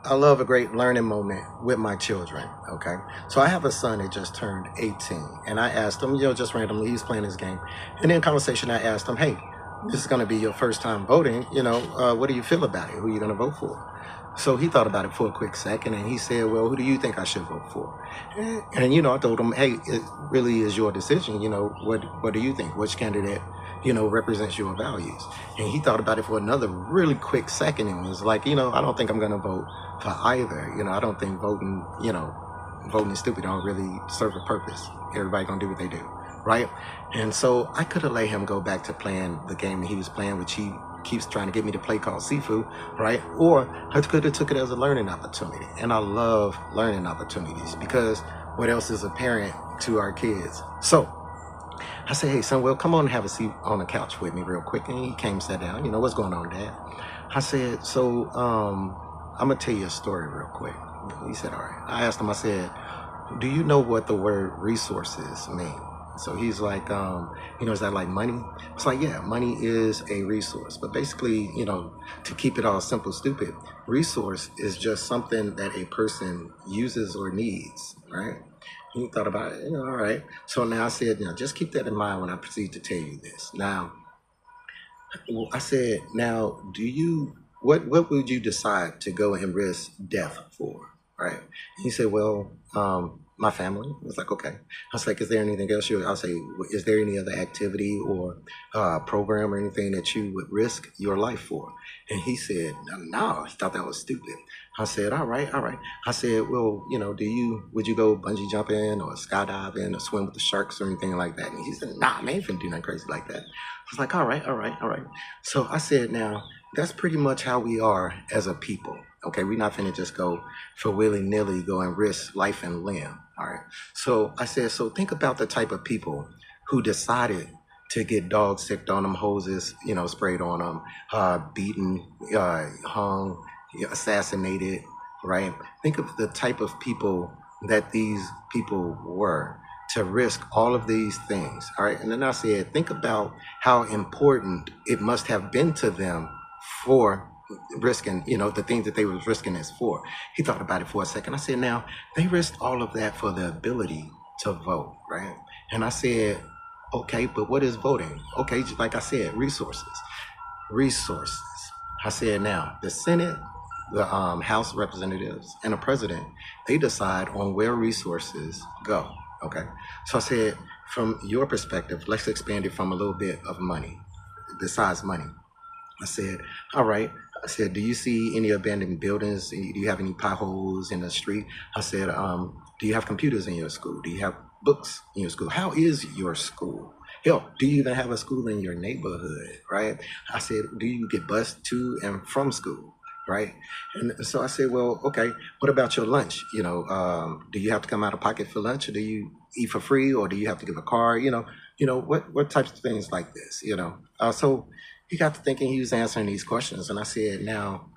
I love a great learning moment with my children. Okay. So I have a son that just turned 18. And I asked him, just randomly, he's playing his game. And in conversation, I asked him, hey, this is going to be your first time voting. What do you feel about it? Who are you going to vote for? So he thought about it for a quick second and he said, well, who do you think I should vote for? And I told him, hey, it really is your decision. What do you think? Which candidate, represents your values? And he thought about it for another really quick second and was like, I don't think I'm going to vote for either. I don't think voting is stupid. Don't really serve a purpose. Everybody going to do what they do. Right. And so I could have let him go back to playing the game that he was playing, which he keeps trying to get me to play called Sifu, right? Or I could have took it as a learning opportunity. And I love learning opportunities because what else is apparent to our kids? So I said, hey, son, well, come on and have a seat on the couch with me real quick. And he came, sat down. What's going on, Dad? I said, so I'm going to tell you a story real quick. He said, all right. I asked him, I said, do you know what the word resources mean? So he's like, is that like money? It's like, yeah, money is a resource. But basically, to keep it all simple, stupid, resource is just something that a person uses or needs, right? He thought about it, all right. So now I said, just keep that in mind when I proceed to tell you this. Now, I said, now, what would you decide to go and risk death for, right? He said, well, my family. I was like, okay. I was like, is there anything else I'll say, is there any other activity or program or anything that you would risk your life for? And he said, no, he thought that was stupid. I said, all right. I said, well, would you go bungee jumping or skydiving or swim with the sharks or anything like that? And he said, nah, man, you finna do nothing crazy like that. I was like, all right. So I said, now, that's pretty much how we are as a people. Okay, we're not finna just go for willy-nilly, go and risk life and limb. All right. So I said, so think about the type of people who decided to get dog sicked on them, hoses, sprayed on them, beaten, hung, assassinated, right? Think of the type of people that these people were to risk all of these things. All right. And then I said, think about how important it must have been to them for risking, the things that they was risking this for. He thought about it for a second. I said, now they risked all of that for the ability to vote, right? And I said, okay, but what is voting? Okay, just like I said, resources. I said, now the Senate, the House of Representatives, and the president, they decide on where resources go. Okay, so I said, from your perspective, let's expand it from a little bit of money, besides money. I said, all right. I said, do you see any abandoned buildings? Do you have any potholes in the street? I said, do you have computers in your school? Do you have books in your school? How is your school? Hell, do you even have a school in your neighborhood, right? I said, do you get bused to and from school, right? And so I said, well, okay, what about your lunch? Do you have to come out of pocket for lunch, or do you eat for free, or do you have to give a car? What types of things like this, So he got to thinking, he was answering these questions, and I said, now,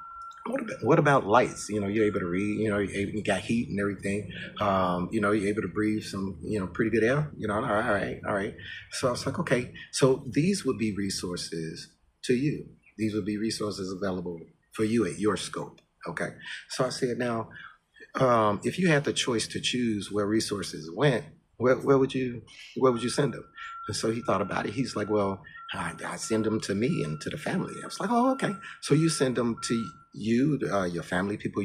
what about lights? You're able to read, you got heat and everything. You're able to breathe some, pretty good air, all right. So I was like, okay, so these would be resources to you. These would be resources available for you at your scope. Okay. So I said, now, if you had the choice to choose where resources went, where would you send them? And so he thought about it. He's like, well, I send them to me and to the family. I was like, oh, okay. So you send them to you, your family, people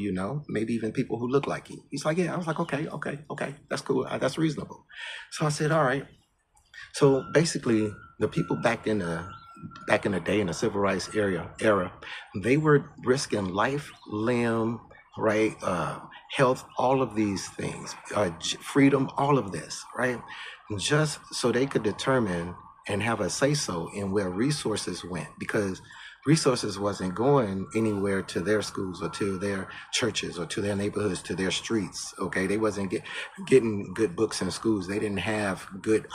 maybe even people who look like you. He's like, yeah. I was like, okay. That's cool. That's reasonable. So I said, all right. So basically, the people back in the day in the civil rights era, they were risking life, limb, right, health, all of these things, freedom, all of this, right, just so they could determine and have a say-so in where resources went, because resources wasn't going anywhere to their schools or to their churches or to their neighborhoods, to their streets. Okay, they wasn't getting good books in schools. They didn't have good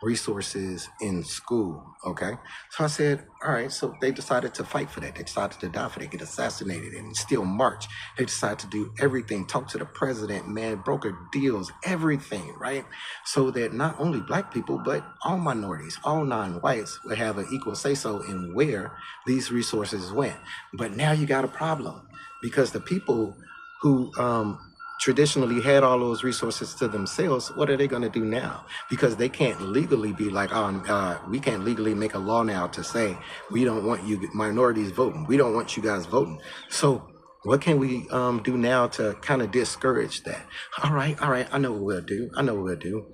resources in school. Okay, so I said, all right. So they decided to fight for that. They decided to die for that, get assassinated, and still march. They decided to do everything, talk to the president, man, broker deals, everything, right? So that not only black people, but all minorities, all non-whites would have an equal say-so in where these resources went. But now you got a problem, because the people who traditionally had all those resources to themselves, what are they going to do now? Because they can't legally be like, we can't legally make a law now to say we don't want you minorities voting. We don't want you guys voting. So what can we do now to kind of discourage that? All right, I know what we'll do.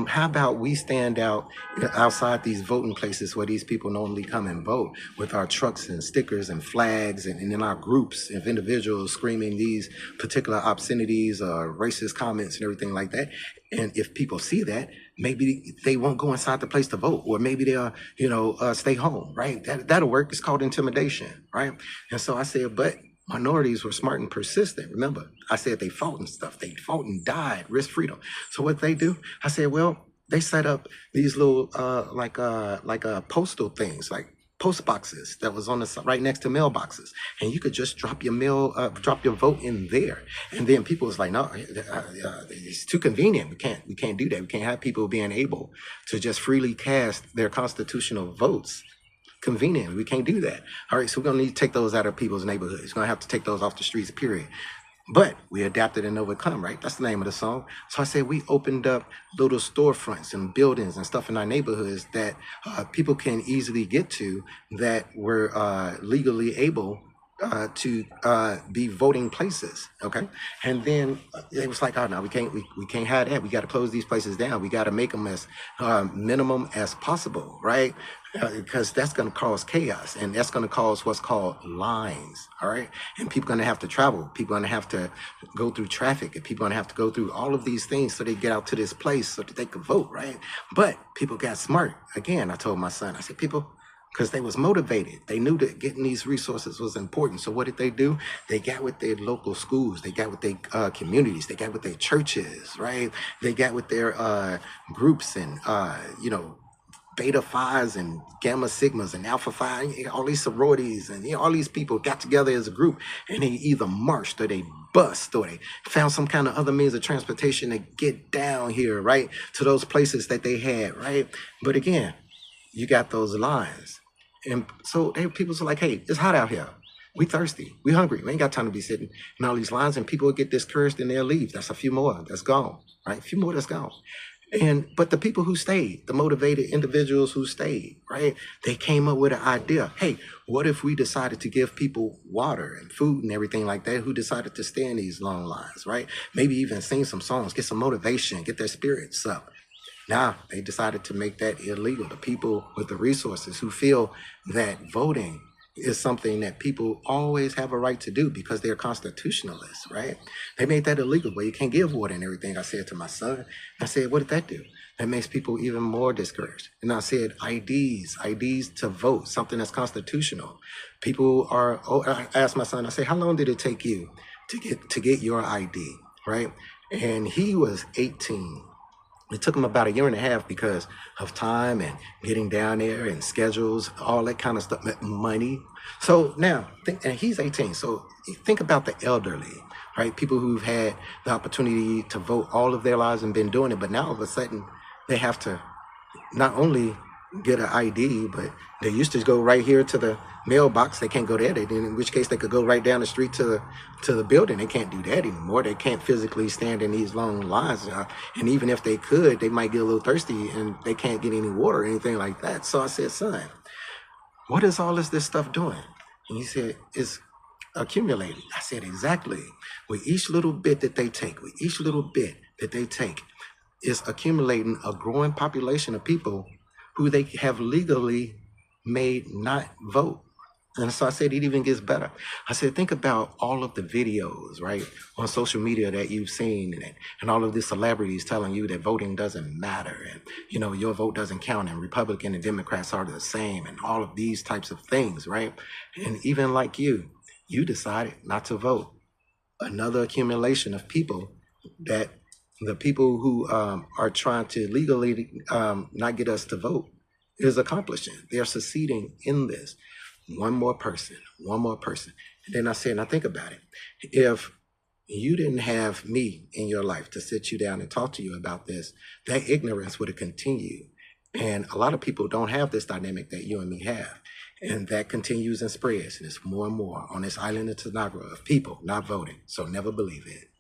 How about we stand out outside these voting places where these people normally come and vote with our trucks and stickers and flags and in our groups of individuals screaming these particular obscenities or racist comments and everything like that. And if people see that, maybe they won't go inside the place to vote, or maybe they'll, stay home, right? That'll work. It's called intimidation, right? And so I said, but minorities were smart and persistent. Remember, I said they fought and stuff. They fought and died, risk freedom. So what they do? I said, well, they set up these little postal things, like post boxes that was on the right next to mailboxes, and you could just drop your vote in there. And then people was like, no, it's too convenient. We can't do that. We can't have people being able to just freely cast their constitutional votes. Convenient. We can't do that. All right, so we're gonna need to take those out of people's neighborhoods. We're gonna have to take those off the streets, period. But we adapted and overcome, right? That's the name of the song. So I said we opened up little storefronts and buildings and stuff in our neighborhoods that people can easily get to, that were legally able to be voting places, okay? And then it was like, oh no, we can't have that. We got to close these places down. We got to make them as minimum as possible, right? Because that's going to cause chaos, and that's going to cause what's called lines, all right? And people are going to have to travel. People are going to have to go through traffic, and people are going to have to go through all of these things so they get out to this place so that they could vote, right? But people got smart. Again, I told my son, I said, people, because they was motivated. They knew that getting these resources was important. So what did they do? They got with their local schools. They got with their communities. They got with their churches, right? They got with their groups and, Beta Phi's and Gamma Sigmas and Alpha Phi, all these sororities and all these people got together as a group, and they either marched or they bust or they found some kind of other means of transportation to get down here, right, to those places that they had, right? But again, you got those lines. And so people are like, hey, it's hot out here. We thirsty. We hungry. We ain't got time to be sitting in all these lines, and people will get discouraged and they'll leave. That's a few more that's gone, right? A few more that's gone. But the people who stayed, the motivated individuals who stayed, right? They came up with an idea. Hey, what if we decided to give people water and food and everything like that, who decided to stay in these long lines, right? Maybe even sing some songs, get some motivation, get their spirits up. Now they decided to make that illegal. The people with the resources who feel that voting is something that people always have a right to do because they're constitutionalists, right? They made that illegal, but you can't give water and everything. I said to my son, I said, what did that do? That makes people even more discouraged. And I said, IDs to vote, something that's constitutional. I asked my son, I said, how long did it take you to get your ID, right? And he was 18. It took him about a year and a half because of time and getting down there and schedules, all that kind of stuff, money. So now, and he's 18. So think about the elderly, right? People who've had the opportunity to vote all of their lives and been doing it, but now all of a sudden they have to not only get an ID, but they used to go right here to the mailbox. They can't go there. In which case they could go right down the street to the building. They can't do that anymore. They can't physically stand in these long lines. And even if they could, they might get a little thirsty and they can't get any water or anything like that. So I said, son, what is all this stuff doing? And he said, it's accumulating. I said, exactly. With each little bit that they take, is accumulating a growing population of people who they have legally made not vote. And so I said, it even gets better. I said, think about all of the videos, right, on social media that you've seen and all of the celebrities telling you that voting doesn't matter and, your vote doesn't count and Republican and Democrats are the same and all of these types of things, right? And even like you decided not to vote. Another accumulation of people that the people who are trying to legally not get us to vote is accomplishing. They're succeeding in this. One more person. And then I said, now think about it. If you didn't have me in your life to sit you down and talk to you about this, that ignorance would have continued. And a lot of people don't have this dynamic that you and me have. And that continues and spreads. And it's more and more on this island of Tanagra of people not voting. So never believe it.